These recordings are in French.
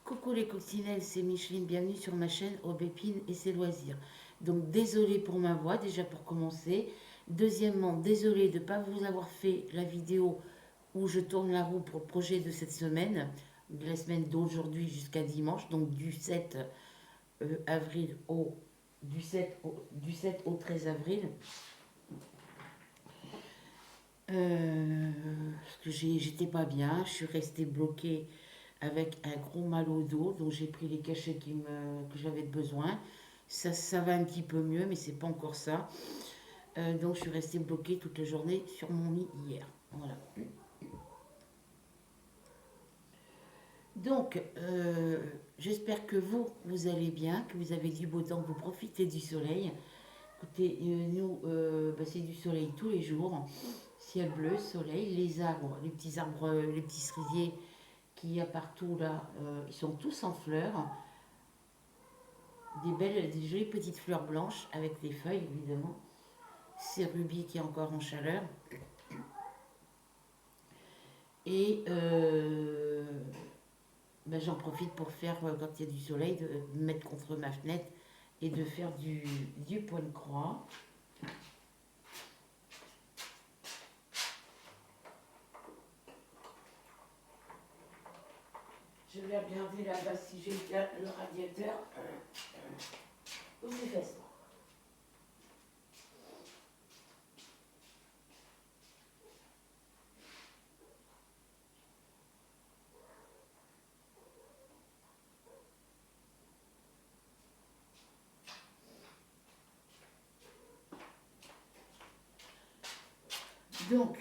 Coucou les coccinelles, c'est Micheline, bienvenue sur ma chaîne Aubépine et ses loisirs. Donc désolée pour ma voix déjà pour commencer. Deuxièmement, désolée de ne pas vous avoir fait la vidéo où je tourne la roue pour le projet de cette semaine, de la semaine d'aujourd'hui jusqu'à dimanche, donc du 7 avril du 7 au 13 avril. Parce que j'étais pas bien, je suis restée bloquée avec un gros mal au dos, donc j'ai pris les cachets que j'avais besoin. Ça va un petit peu mieux, mais c'est pas encore ça. Donc je suis restée bloquée toute la journée sur mon lit hier. Voilà. Donc, j'espère que vous allez bien, que vous avez du beau temps, que vous profitez du soleil. Écoutez, nous, c'est du soleil tous les jours. Ciel bleu, soleil, les arbres, les petits cerisiers qu'il y a partout là, ils sont tous en fleurs. Des jolies petites fleurs blanches avec des feuilles évidemment. C'est Ruby qui est encore en chaleur. Et j'en profite pour faire, quand il y a du soleil, de me mettre contre ma fenêtre et de faire du point de croix. Je vais regarder là-bas si j'ai bien le radiateur. Où c'est fait ça? Donc,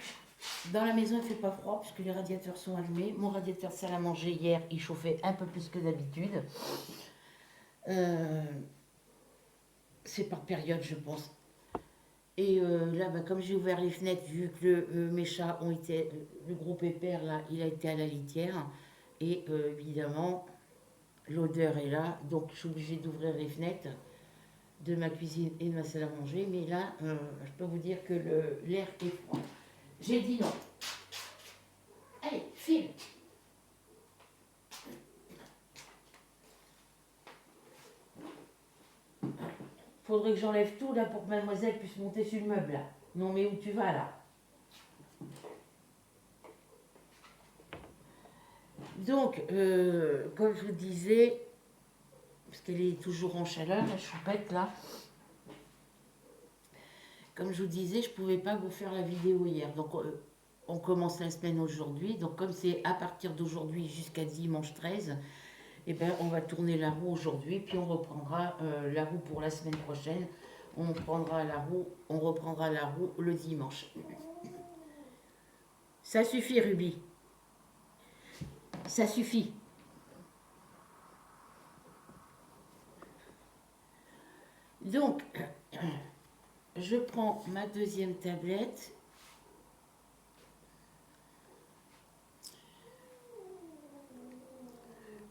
dans la maison, il ne fait pas froid puisque les radiateurs sont allumés. Mon radiateur salle à manger hier, il chauffait un peu plus que d'habitude. C'est par période, je pense. Et là, comme j'ai ouvert les fenêtres, vu que mes chats ont été, le gros pépère, là, il a été à la litière. Et évidemment, l'odeur est là. Donc, je suis obligée d'ouvrir les fenêtres de ma cuisine et de ma salle à manger. Mais là, je peux vous dire que l'air est froid. J'ai dit non. Allez, file. Faudrait que j'enlève tout là pour que mademoiselle puisse monter sur le meuble là. Non mais où tu vas là? Donc, comme je vous disais, parce qu'elle est toujours en chaleur, la choupette là, comme je vous disais, je ne pouvais pas vous faire la vidéo hier. Donc, on commence la semaine aujourd'hui. Donc, comme c'est à partir d'aujourd'hui jusqu'à dimanche 13, eh ben, on va tourner la roue aujourd'hui, puis on reprendra la roue pour la semaine prochaine. On reprendra la roue le dimanche. Ça suffit, Ruby. Ça suffit. Donc, je prends ma deuxième tablette.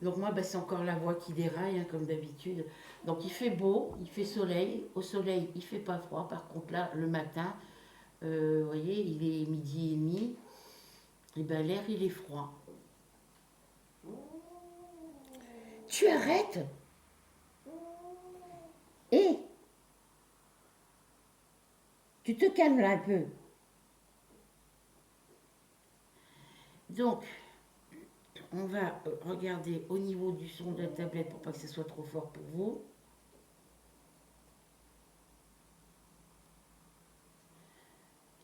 Donc moi, c'est encore la voix qui déraille, hein, comme d'habitude. Donc il fait beau, il fait soleil. Au soleil, il fait pas froid. Par contre, là, le matin, vous voyez, il est midi et demi. Et l'air, il est froid. Tu arrêtes? Et tu te calmes là un peu. Donc, on va regarder au niveau du son de la tablette pour pas que ce soit trop fort pour vous.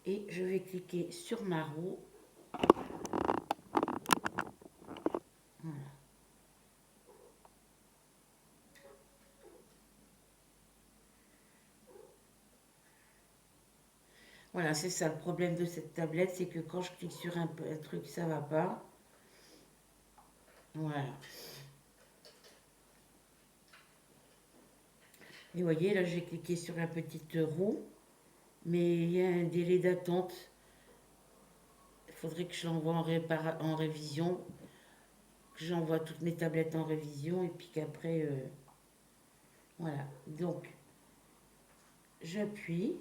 Et je vais cliquer sur ma roue. Voilà. Voilà, c'est ça le problème de cette tablette, c'est que quand je clique sur un truc, ça va pas. Voilà. Et vous voyez, là, j'ai cliqué sur la petite roue, mais il y a un délai d'attente. Il faudrait que je l'envoie en révision, que j'envoie toutes mes tablettes en révision, et puis qu'après, voilà. Donc, j'appuie.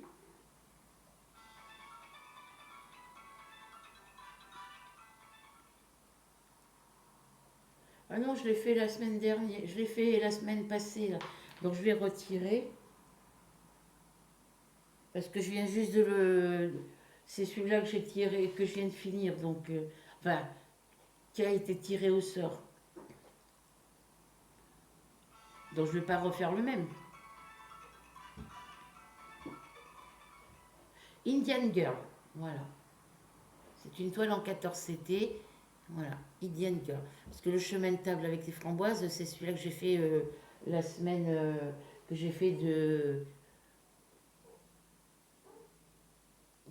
Ah non, je l'ai fait la semaine dernière, je l'ai fait la semaine passée, là. Donc je vais retirer, parce que je viens juste de le... C'est celui-là que j'ai tiré, que je viens de finir, donc... enfin, qui a été tiré au sort. Donc je ne vais pas refaire le même. Indian Girl, voilà. C'est une toile en 14 CT. Voilà, Indian Girl. Parce que le chemin de table avec les framboises, c'est celui-là que j'ai fait la semaine que j'ai fait de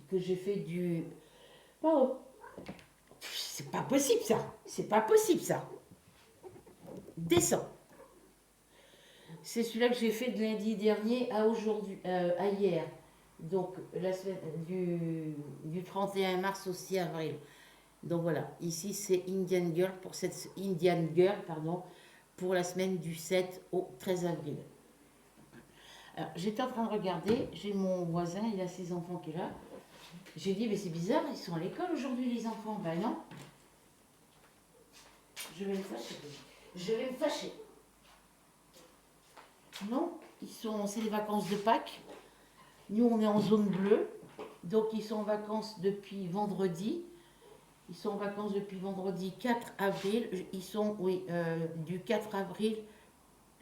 que j'ai fait du. Oh, c'est pas possible ça. C'est pas possible ça. Descends. C'est celui-là que j'ai fait de lundi dernier à aujourd'hui, à hier. Donc la semaine du 31 mars au 6 avril. Donc voilà, ici c'est Indian Girl pour cette Indian Girl, pardon, pour la semaine du 7 au 13 avril. Alors, j'étais en train de regarder, j'ai mon voisin, il a ses enfants qui est là. J'ai dit, mais c'est bizarre, ils sont à l'école aujourd'hui les enfants. Ben non, je vais me fâcher. Je vais me fâcher. Non, c'est les vacances de Pâques. Nous, on est en zone bleue, donc ils sont en vacances depuis vendredi. Ils sont en vacances depuis vendredi 4 avril. Ils sont, oui, du 4 avril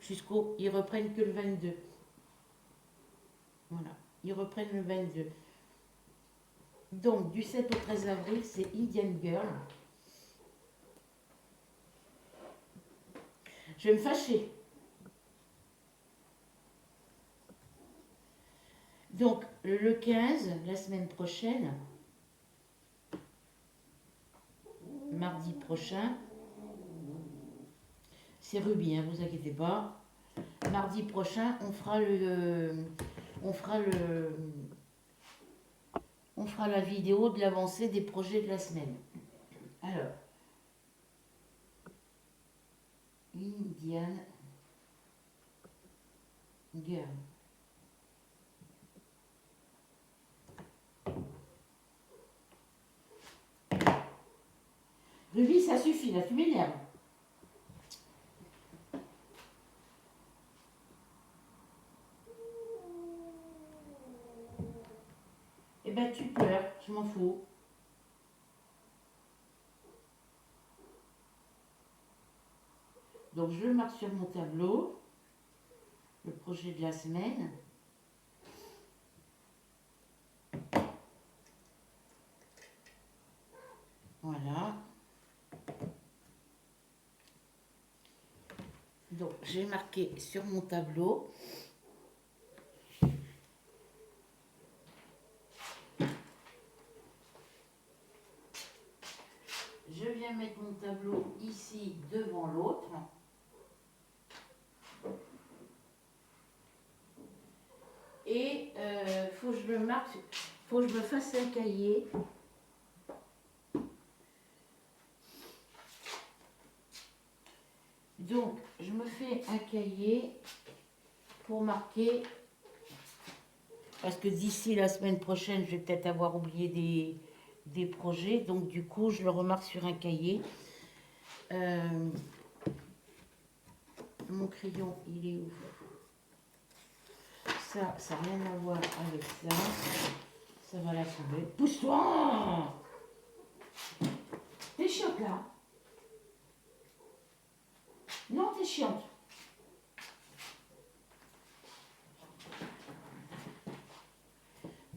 jusqu'au... Ils reprennent que le 22. Voilà, ils reprennent le 22. Donc, du 7 au 13 avril, c'est Indian Girl. Je vais me fâcher. Donc, le 15, la semaine prochaine, mardi prochain, c'est Ruby, hein, vous inquiétez pas. Mardi prochain, on fera le, on fera la vidéo de l'avancée des projets de la semaine. Alors, Indian Girl. Ruby, ça suffit, là, tu m'énerves. Eh ben, tu pleures, je m'en fous. Donc, je le marque sur mon tableau, le projet de la semaine. Voilà. Donc, j'ai marqué sur mon tableau. Je viens mettre mon tableau ici devant l'autre. Et faut que je le marque, faut que je me fasse un cahier. Donc, je me fais un cahier pour marquer, parce que d'ici la semaine prochaine, je vais peut-être avoir oublié des projets. Donc, du coup, je le remarque sur un cahier. Mon crayon, il est où? Ça n'a rien à voir avec ça. Ça va la tomber. Pousse-toi! T'es chiante là? Non, t'es chiante.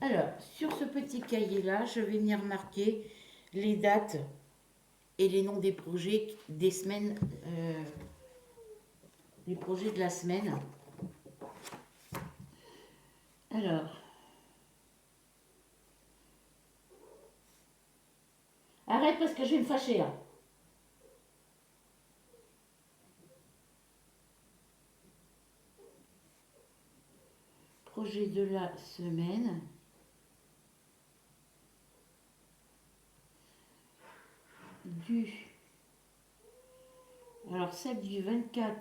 Alors, sur ce petit cahier-là, je vais venir marquer les dates et les noms des projets des semaines, les projets de la semaine. Alors, arrête parce que je vais me fâcher là. Projet de la semaine. Alors, celle du 24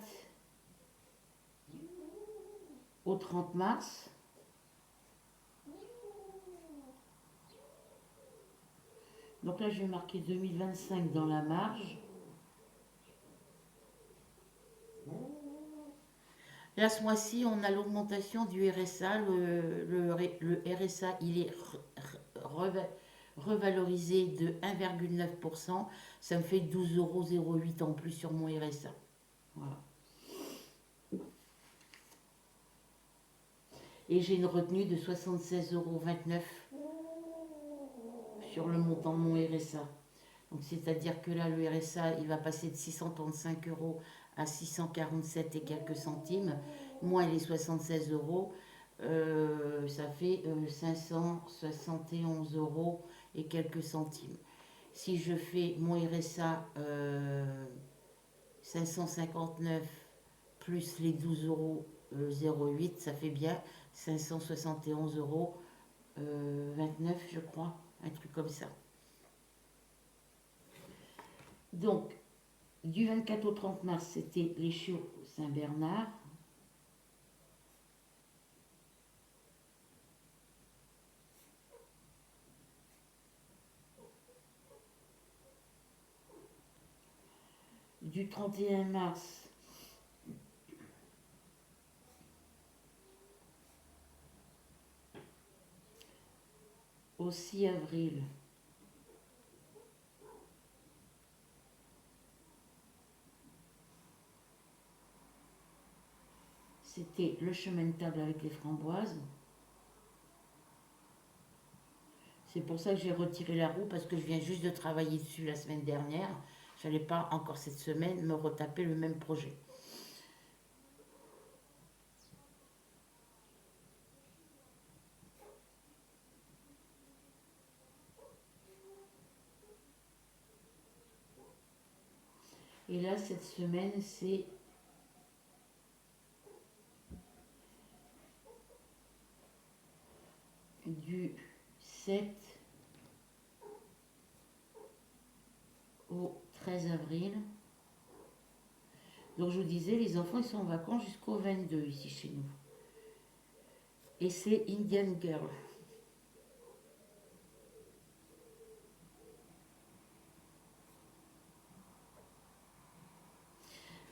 au 30 mars. Donc là, je vais marquer 2025 dans la marge. Là, ce mois-ci, on a l'augmentation du RSA. Le RSA, il est revalorisé de 1,9%. Ça me fait 12,08 € en plus sur mon RSA. Voilà. Et j'ai une retenue de 76,29 € sur le montant de mon RSA. Donc c'est-à-dire que là, le RSA, il va passer de 635 € à 647 et quelques centimes, moins les 76 euros, ça fait 571 € et quelques centimes. Si je fais mon RSA 559 plus les 12,08 €, ça fait bien 571,29 €, je crois, un truc comme ça. Donc, du 24 au 30 mars, c'était les chiots Saint-Bernard. Du 31 mars au 6 avril, c'était le chemin de table avec les framboises. C'est pour ça que j'ai retiré la roue, parce que je viens juste de travailler dessus la semaine dernière. Je n'allais pas encore cette semaine me retaper le même projet. Et là, cette semaine, c'est du 7 au 13 avril. Donc je vous disais, les enfants, ils sont en vacances jusqu'au 22 ici chez nous. Et c'est Indian Girl.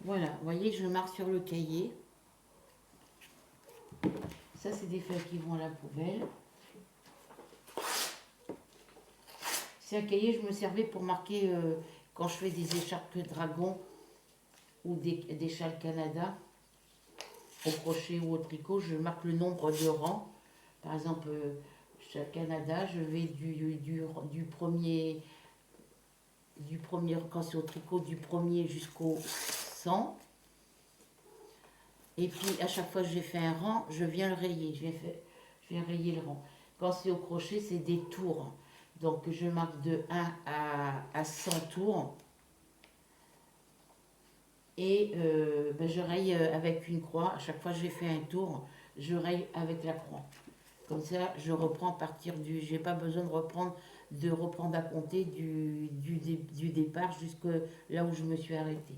Voilà, vous voyez, je marque sur le cahier. Ça, c'est des feuilles qui vont à la poubelle. C'est un cahier, je me servais pour marquer quand je fais des écharpes dragon ou des châles Canada, au crochet ou au tricot, je marque le nombre de rangs. Par exemple, châle Canada, je vais du premier, quand c'est au tricot, du premier jusqu'au 100. Et puis à chaque fois que j'ai fait un rang, je viens le rayer. Je viens rayer le rang. Quand c'est au crochet, c'est des tours. Donc je marque de 1 à 100 tours. Et je raye avec une croix. À chaque fois que j'ai fait un tour, je raye avec la croix. Comme ça, je reprends à partir du... J'ai pas besoin de reprendre à compter du départ jusque là où je me suis arrêtée.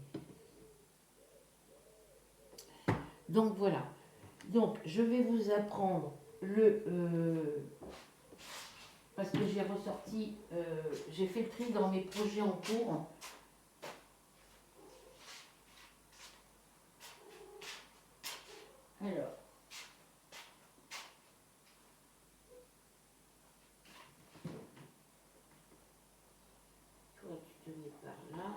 Donc voilà. Donc je vais vous apprendre parce que j'ai ressorti, j'ai fait le tri dans mes projets en cours. Alors, toi tu te mets par là.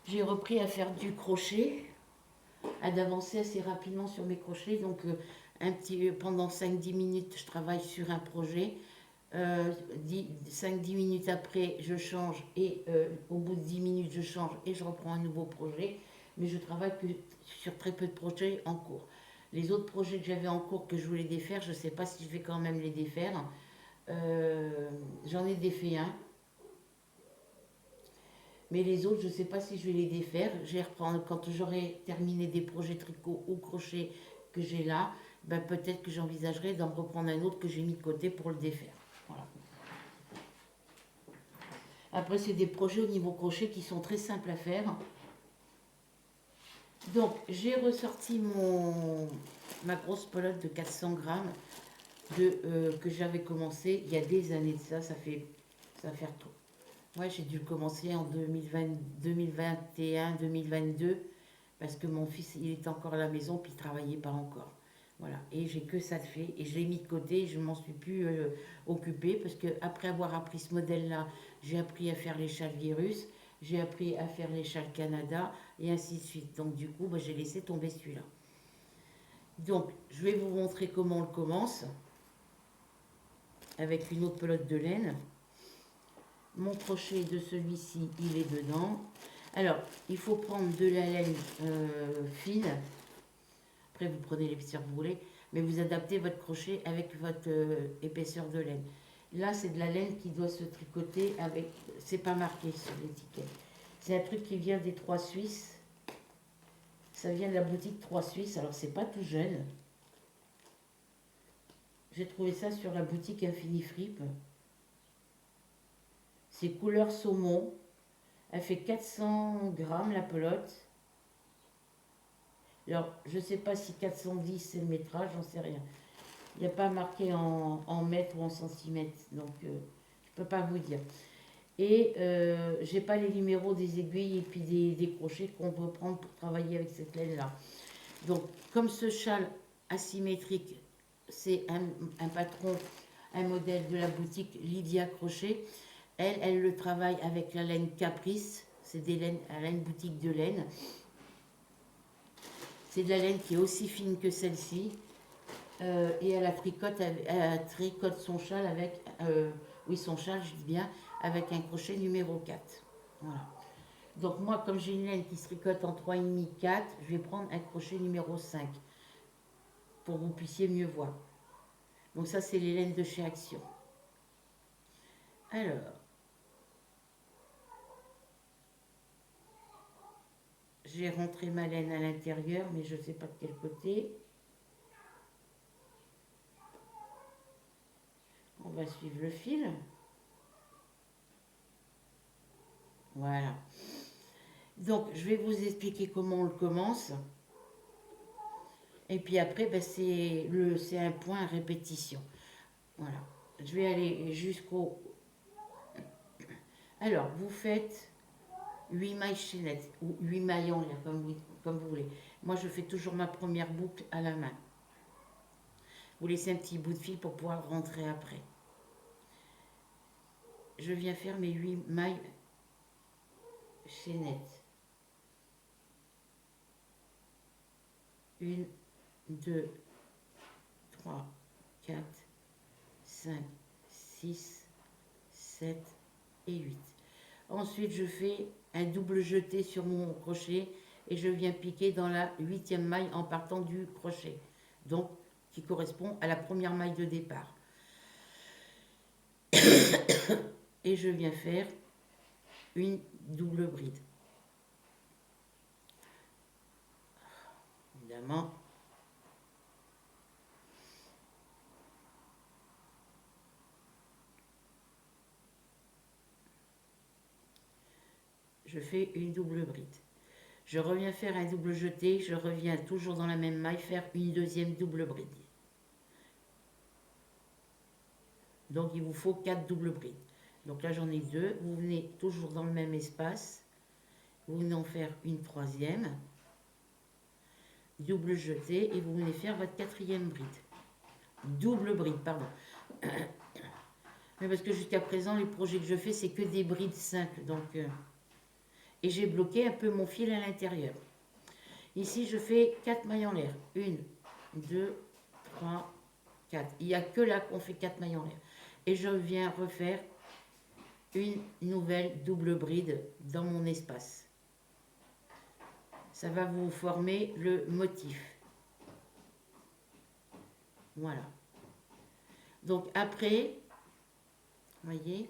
J'ai repris à faire du crochet, à d'avancer assez rapidement sur mes crochets. Donc pendant 5-10 minutes, je travaille sur un projet. 5-10 minutes après, je change et au bout de 10 minutes, je change et je reprends un nouveau projet. Mais je travaille que sur très peu de projets en cours. Les autres projets que j'avais en cours que je voulais défaire, je ne sais pas si je vais quand même les défaire. J'en ai défait un. Mais les autres, je ne sais pas si je vais les défaire. Je vais reprendre quand j'aurai terminé des projets tricot ou crochet que j'ai là. Ben peut-être que j'envisagerai d'en reprendre un autre que j'ai mis de côté pour le défaire. Voilà. Après, c'est des projets au niveau crochet qui sont très simples à faire. Donc, j'ai ressorti ma grosse pelote de 400 grammes que j'avais commencé il y a des années de ça. Ça va faire Ouais, j'ai dû le commencer en 2020, 2021, 2022, parce que mon fils, il était encore à la maison, puis il travaillait pas encore. Voilà, et j'ai que ça de fait, et je l'ai mis de côté, je m'en suis plus occupée, parce que après avoir appris ce modèle-là, j'ai appris à faire les châles virus, j'ai appris à faire les châles Canada, et ainsi de suite. Donc du coup, bah, j'ai laissé tomber celui-là. Donc, je vais vous montrer comment on le commence, avec une autre pelote de laine. Mon crochet de celui-ci, il est dedans. Alors, il faut prendre de la laine fine. Après, vous prenez l'épaisseur que vous voulez, mais vous adaptez votre crochet avec votre épaisseur de laine. Là, c'est de la laine qui doit se tricoter avec. C'est pas marqué sur l'étiquette. C'est un truc qui vient des Trois Suisses. Ça vient de la boutique Trois Suisses. Alors, c'est pas tout jeune. J'ai trouvé ça sur la boutique Infini Fripe. C'est couleur saumon. Elle fait 400 grammes la pelote. Alors, je ne sais pas si 410 c'est le métrage, j'en sais rien. Il n'y a pas marqué en mètres ou en centimètres, donc je ne peux pas vous dire. Et j'ai pas les numéros des aiguilles et puis des crochets qu'on peut prendre pour travailler avec cette laine-là. Donc, comme ce châle asymétrique, c'est un patron, un modèle de la boutique Lydia Crochet, elle le travaille avec la laine Caprice, c'est des laines, elle a une boutique de laine. C'est de la laine qui est aussi fine que celle-ci. Et elle tricote son châle avec, oui son châle je dis bien, avec un crochet numéro 4. Voilà. Donc moi comme j'ai une laine qui se tricote en 3,5, 4, je vais prendre un crochet numéro 5 pour que vous puissiez mieux voir. Donc ça c'est les laines de chez Action. Alors, j'ai rentré ma laine à l'intérieur mais je ne sais pas de quel côté. On va suivre le fil. Voilà. Donc, je vais vous expliquer comment on le commence. Et puis après, ben, c'est un point à répétition. Voilà. Je vais aller jusqu'au... Alors, vous faites 8 mailles chaînettes ou 8 mailles en l'air, comme vous voulez. Moi, je fais toujours ma première boucle à la main. Vous laissez un petit bout de fil pour pouvoir rentrer après. Je viens faire mes 8 mailles chaînettes. 1, 2, 3, 4, 5, 6, 7 et 8. Ensuite, je fais un double jeté sur mon crochet et je viens piquer dans la 8e maille en partant du crochet. Donc, qui correspond à la première maille de départ. Et je viens faire une double bride. Évidemment, je fais une double bride. Je reviens faire un double jeté, je reviens toujours dans la même maille faire une deuxième double bride. Donc il vous faut 4 doubles brides. Donc là j'en ai 2, vous venez toujours dans le même espace, vous venez en faire une troisième, double jeté et vous venez faire votre 4e bride. Double bride, pardon. Mais parce que jusqu'à présent les projets que je fais c'est que des brides simples. Donc, et j'ai bloqué un peu mon fil à l'intérieur. Ici je fais 4 mailles en l'air. 1, 2, 3, 4. Il n'y a que là qu'on fait 4 mailles en l'air. Et je viens refaire une nouvelle double bride dans mon espace. Ça va vous former le motif. Voilà. Donc après, voyez,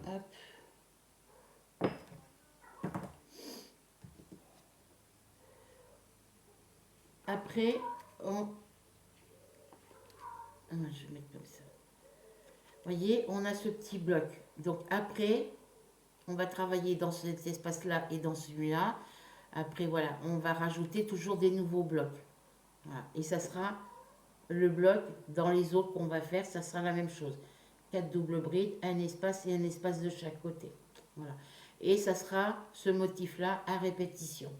hop. Après, on... je vais mettre comme ça. Voyez, on a ce petit bloc. Donc après, on va travailler dans cet espace-là et dans celui-là. Après, voilà, on va rajouter toujours des nouveaux blocs. Voilà. Et ça sera le bloc, dans les autres qu'on va faire, ça sera la même chose. 4 doubles brides, un espace et un espace de chaque côté. Voilà. Et ça sera ce motif-là à répétition.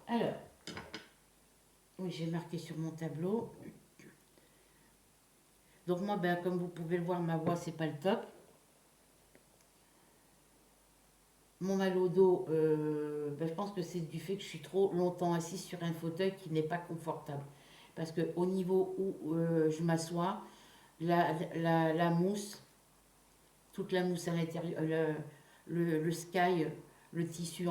Alors, oui, j'ai marqué sur mon tableau. Donc moi, ben, comme vous pouvez le voir, ma voix, c'est pas le top. Mon mal au dos, ben, je pense que c'est du fait que je suis trop longtemps assise sur un fauteuil qui n'est pas confortable. Parce que au niveau où je m'assois, la mousse, toute la mousse à l'intérieur, le sky, le tissu,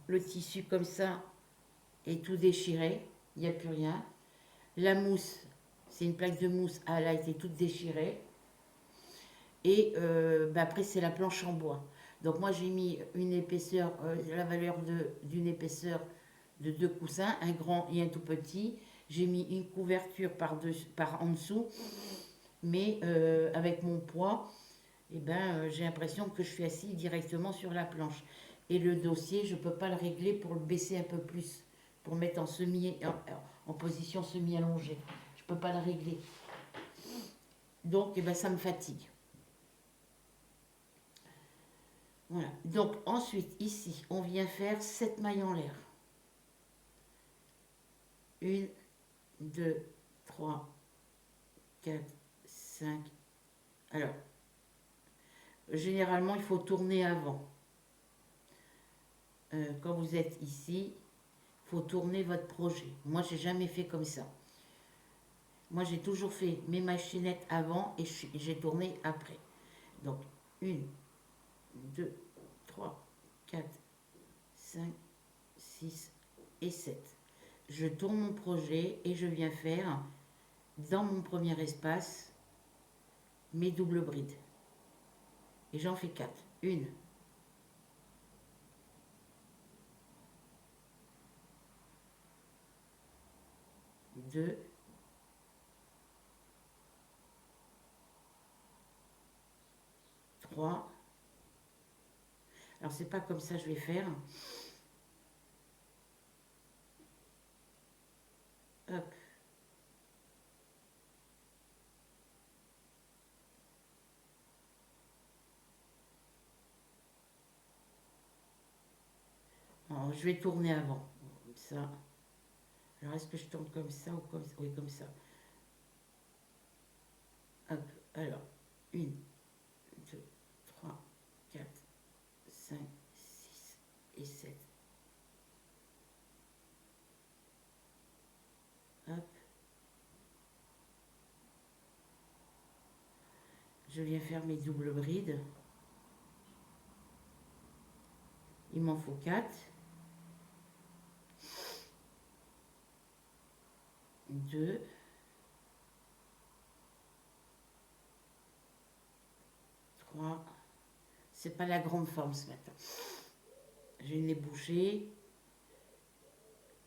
le tissu comme ça est tout déchiré, il n'y a plus rien. La mousse, c'est une plaque de mousse, elle a été toute déchirée. Et ben après, c'est la planche en bois. Donc moi, j'ai mis une épaisseur, la valeur d'une épaisseur de 2 coussins, un grand et un tout petit. J'ai mis une couverture par en dessous, mais avec mon poids, eh ben, j'ai l'impression que je suis assise directement sur la planche. Et le dossier, je ne peux pas le régler pour le baisser un peu plus, pour mettre en position semi-allongée. Je ne peux pas le régler. Donc, eh ben, ça me fatigue. Voilà. Donc, ensuite, ici, on vient faire 7 mailles en l'air. 1, 2, 3, 4, 5. Alors, généralement, il faut tourner avant. Quand vous êtes ici, il faut tourner votre projet. Moi, j'ai jamais fait comme ça. Moi, j'ai toujours fait mes machinettes avant et j'ai tourné après. Donc, 1, 2, 3, 4, 5, 6 et 7. Je tourne mon projet et je viens faire dans mon premier espace mes doubles brides. Et j'en fais 4. 1, 2, 3. Alors, c'est pas comme ça que je vais faire. Hop. Alors, je vais tourner avant. Comme ça. Alors, est-ce que je tourne comme ça ou comme ça? Oui, comme ça. Hop. Alors, 1, 2, 3, 4, 5, 6 et 7. Hop. Je viens faire mes doubles brides. Il m'en faut 4. 2. 3. C'est pas la grande forme ce matin. J'ai le nez bouché.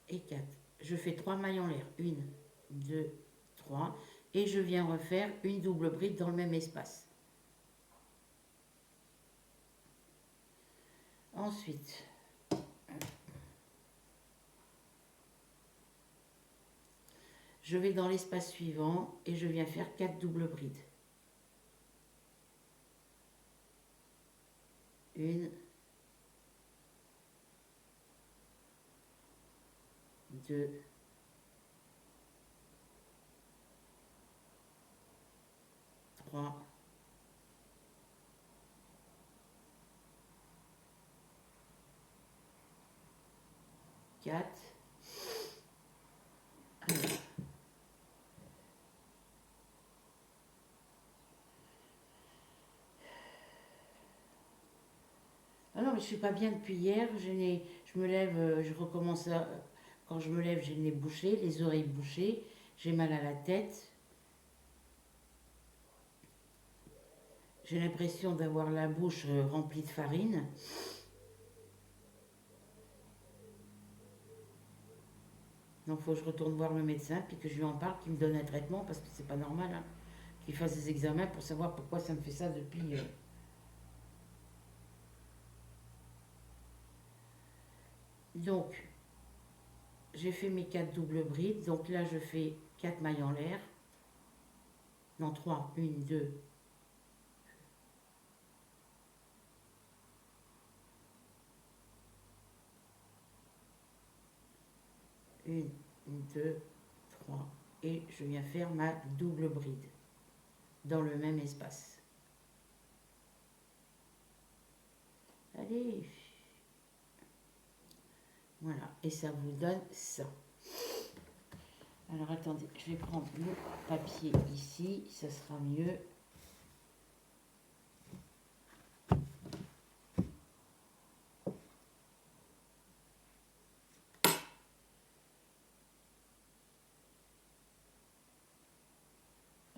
Et 4. Je fais 3 mailles en l'air. 1, 2, 3. Et je viens refaire une double bride dans le même espace. Ensuite, je vais dans l'espace suivant et je viens faire 4 doubles brides. 1, 2, 3, 4. Ah non, mais je suis pas bien depuis hier. Je me lève, je recommence quand je me lève, j'ai le nez bouché, les oreilles bouchées, j'ai mal à la tête. J'ai l'impression d'avoir la bouche remplie de farine. Donc il faut que je retourne voir le médecin puis que je lui en parle, qu'il me donne un traitement parce que c'est pas normal, hein, qu'il fasse des examens pour savoir pourquoi ça me fait ça depuis. Donc, j'ai fait mes 4 doubles brides. Donc là, je fais 4 mailles en l'air. Non, 3. 1, 2. Une, 2, 3. Et je viens faire ma double bride dans le même espace. Allez. Voilà. Et ça vous donne ça. Alors attendez, je vais prendre le papier ici, ça sera mieux.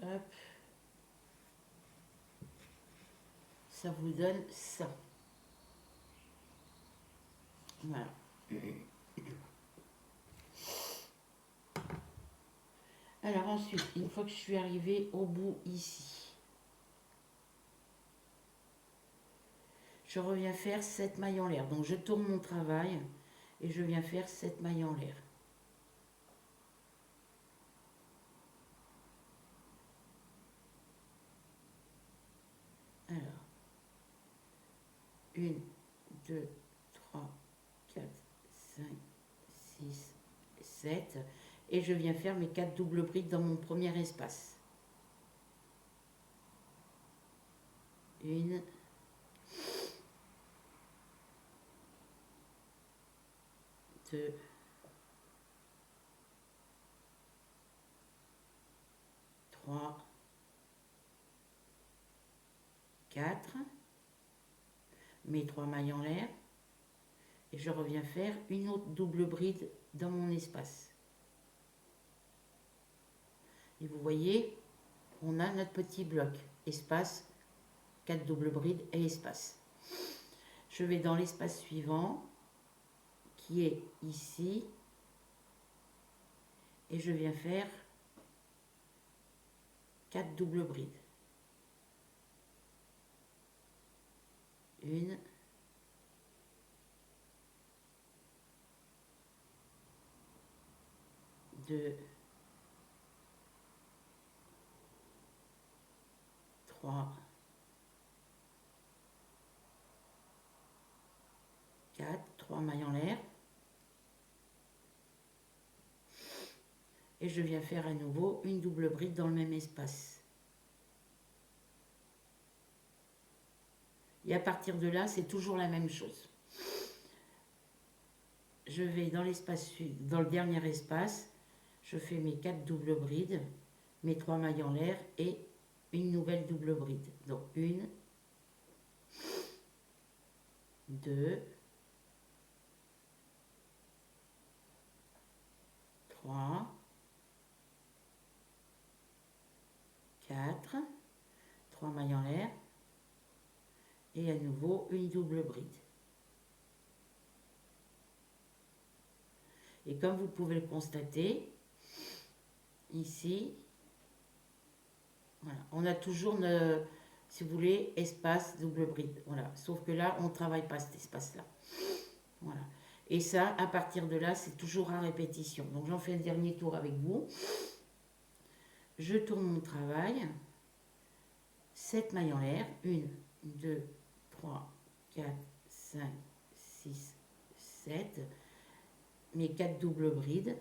Hop. Ça vous donne ça. Voilà. Alors ensuite, une fois que je suis arrivée au bout ici, je reviens faire 7 mailles en l'air. Donc je tourne mon travail et je viens faire 7 mailles en l'air. Alors, 1, 2, 3, 4, 5, 6, 7. Et je viens faire mes 4 doubles brides dans mon premier espace. 1, 2, 3, 4, mes 3 mailles en l'air, et je reviens faire une autre double bride dans mon espace. Et vous voyez, on a notre petit bloc, espace, 4 doubles brides et espace. Je vais dans l'espace suivant, qui est ici, et je viens faire 4 doubles brides. 1, 2, 3, 4, 3 mailles en l'air. Et je viens faire à nouveau une double bride dans le même espace. Et à partir de là, c'est toujours la même chose. Je vais dans l'espace, dans le dernier espace, je fais mes 4 doubles brides, mes 3 mailles en l'air et une nouvelle double bride. Donc 1, 2, 3, 4, 3 mailles en l'air et à nouveau une double bride. Et comme vous pouvez le constater, ici, voilà, on a toujours, si vous voulez, espace, double bride. Voilà. Sauf que là, on ne travaille pas cet espace-là. Voilà. Et ça, à partir de là, c'est toujours à répétition. Donc j'en fais un dernier tour avec vous. Je tourne mon travail. 7 mailles en l'air. 1, 2, 3, 4, 5, 6, 7. Mes 4 doubles brides.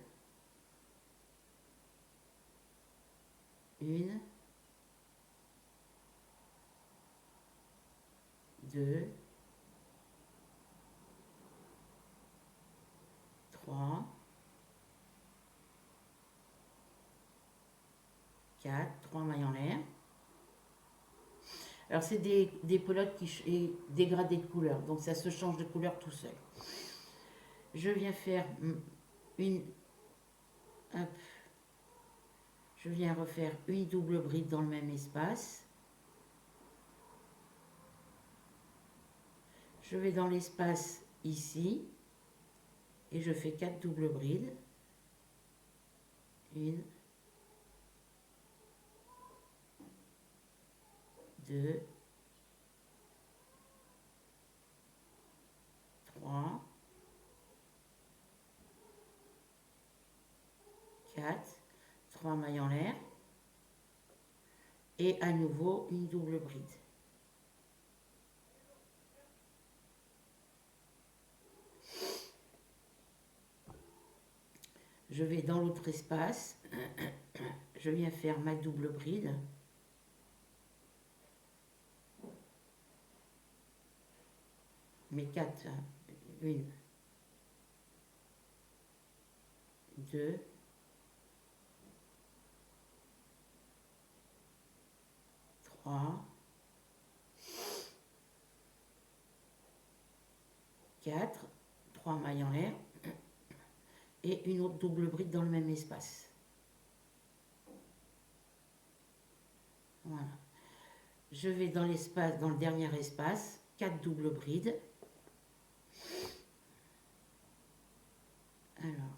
1, 2, 3, 4, 3 mailles en l'air. Alors c'est des pelotes qui sont dégradées de couleur, donc ça se change de couleur tout seul. Je viens faire une... Hop, je viens refaire une double bride dans le même espace. Je vais dans l'espace ici et je fais 4 doubles brides. 1, 2, 3, 4, 3 mailles en l'air, et à nouveau une double bride. Je vais dans l'autre espace, je viens faire ma double bride. Mes 4, 1, 2, 3, 4, 3 mailles en l'air et une autre double bride dans le même espace. Voilà. Je vais dans l'espace, dans le dernier espace, 4 doubles brides. Alors,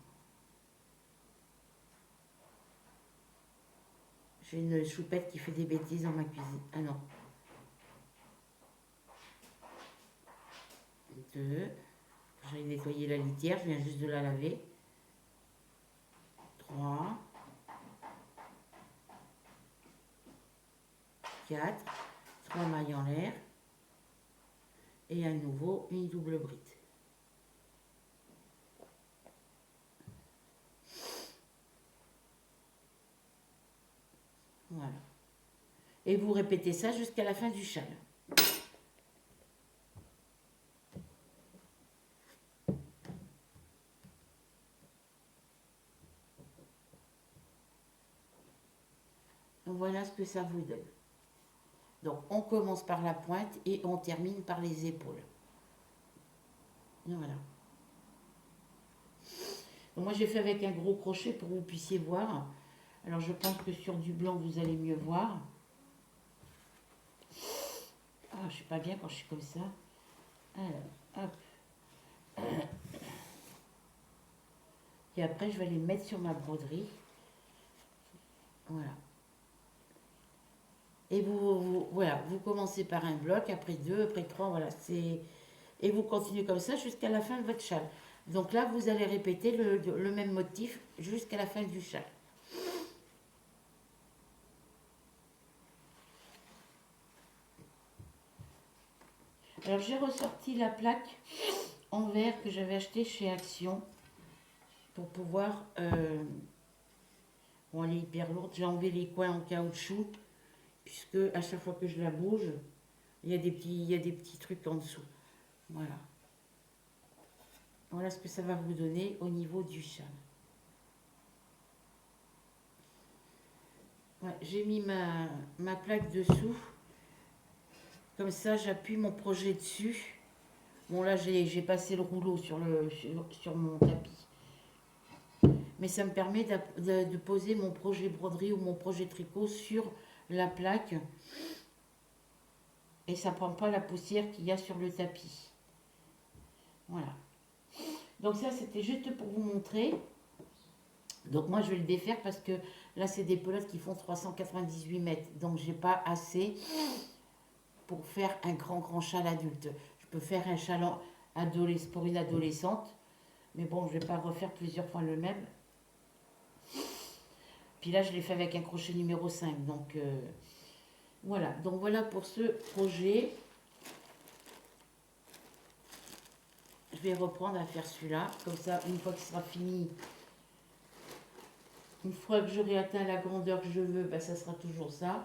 j'ai une choupette qui fait des bêtises dans ma cuisine. Ah non. 2. J'ai nettoyé la litière, je viens juste de la laver. 3. 4. 3 mailles en l'air. Et à nouveau une double bride. Voilà. Et vous répétez ça jusqu'à la fin du châle. Voilà ce que ça vous donne. Donc on commence par la pointe et on termine par les épaules. Voilà. Donc moi j'ai fait avec un gros crochet pour que vous puissiez voir. Alors je pense que sur du blanc vous allez mieux voir. Ah, je suis pas bien quand je suis comme ça. Alors, hop. Et après je vais les mettre sur ma broderie. Voilà. Et voilà, vous commencez par un bloc, après 2, après 3, voilà. Et vous continuez comme ça jusqu'à la fin de votre châle. Donc là, vous allez répéter le même motif jusqu'à la fin du châle. Alors j'ai ressorti la plaque en verre que j'avais acheté chez Action pour pouvoir... bon, elle est hyper lourde. J'ai enlevé les coins en caoutchouc puisque à chaque fois que je la bouge, il y a des petits trucs en dessous. Voilà. Voilà ce que ça va vous donner au niveau du châle. Ouais, j'ai mis ma plaque dessous. Comme ça, j'appuie mon projet dessus. Bon, là, j'ai passé le rouleau sur mon tapis. Mais ça me permet de poser mon projet broderie ou mon projet tricot sur la plaque. Et ça ne prend pas la poussière qu'il y a sur le tapis. Voilà. Donc ça, c'était juste pour vous montrer. Donc moi, je vais le défaire parce que là, c'est des pelotes qui font 398 mètres. Donc, j'ai pas assez pour faire un grand châle adulte. Je peux faire un châle pour une adolescente. Mais bon, je ne vais pas refaire plusieurs fois le même. Puis là, je l'ai fait avec un crochet numéro 5. Donc, voilà. Donc, voilà pour ce projet. Je vais reprendre à faire celui-là. Comme ça, une fois qu'il sera fini, une fois que j'aurai atteint la grandeur que je veux, ben, ça sera toujours ça.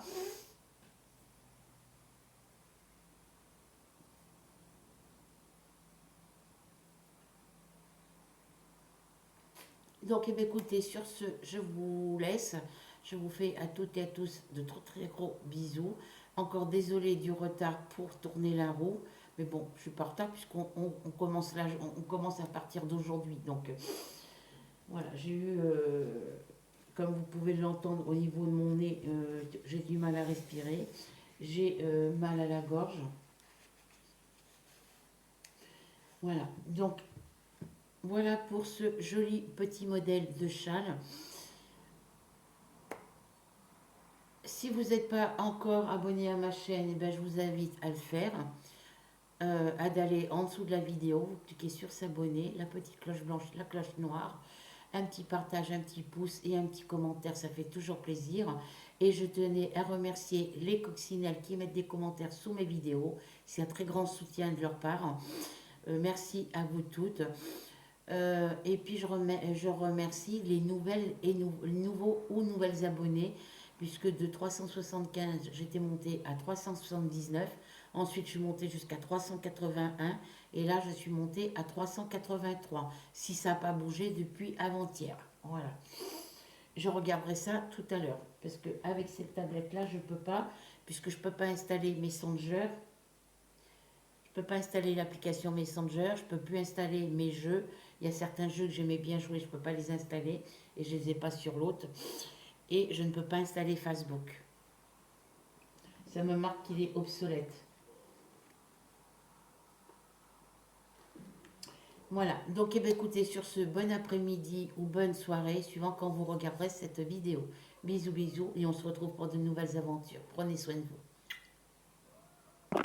Donc, écoutez, sur ce, je vous laisse. Je vous fais à toutes et à tous de très gros bisous. Encore désolé du retard pour tourner la roue. Mais bon, je suis pas en retard puisqu'on commence là, on commence à partir d'aujourd'hui. Donc, voilà, j'ai eu, comme vous pouvez l'entendre au niveau de mon nez, j'ai du mal à respirer. J'ai mal à la gorge. Voilà, donc voilà pour ce joli petit modèle de châle. Si vous n'êtes pas encore abonné à ma chaîne, eh ben, je vous invite à le faire. À d'aller en dessous de la vidéo, vous cliquez sur s'abonner, la petite cloche blanche, la cloche noire. un petit partage, un petit pouce et un petit commentaire, ça fait toujours plaisir. Et je tenais à remercier les coccinelles qui mettent des commentaires sous mes vidéos. C'est un très grand soutien de leur part. Merci à vous toutes. Et puis je remercie les nouvelles et nouveaux ou nouvelles abonnés, puisque de 375, j'étais montée à 379. Ensuite, je suis montée jusqu'à 381. Et là, je suis montée à 383. Si ça n'a pas bougé depuis avant-hier. Voilà. Je regarderai ça tout à l'heure. Parce qu'avec cette tablette-là, je ne peux pas, puisque je ne peux pas installer Messenger. Je ne peux pas installer l'application Messenger. Je ne peux plus installer mes jeux. Il y a certains jeux que j'aimais bien jouer, je ne peux pas les installer. Et je ne les ai pas sur l'autre. Et je ne peux pas installer Facebook. Ça me marque qu'il est obsolète. Voilà, donc eh bien, écoutez, sur ce, bon après-midi ou bonne soirée, suivant quand vous regarderez cette vidéo. Bisous, bisous, et on se retrouve pour de nouvelles aventures. Prenez soin de vous.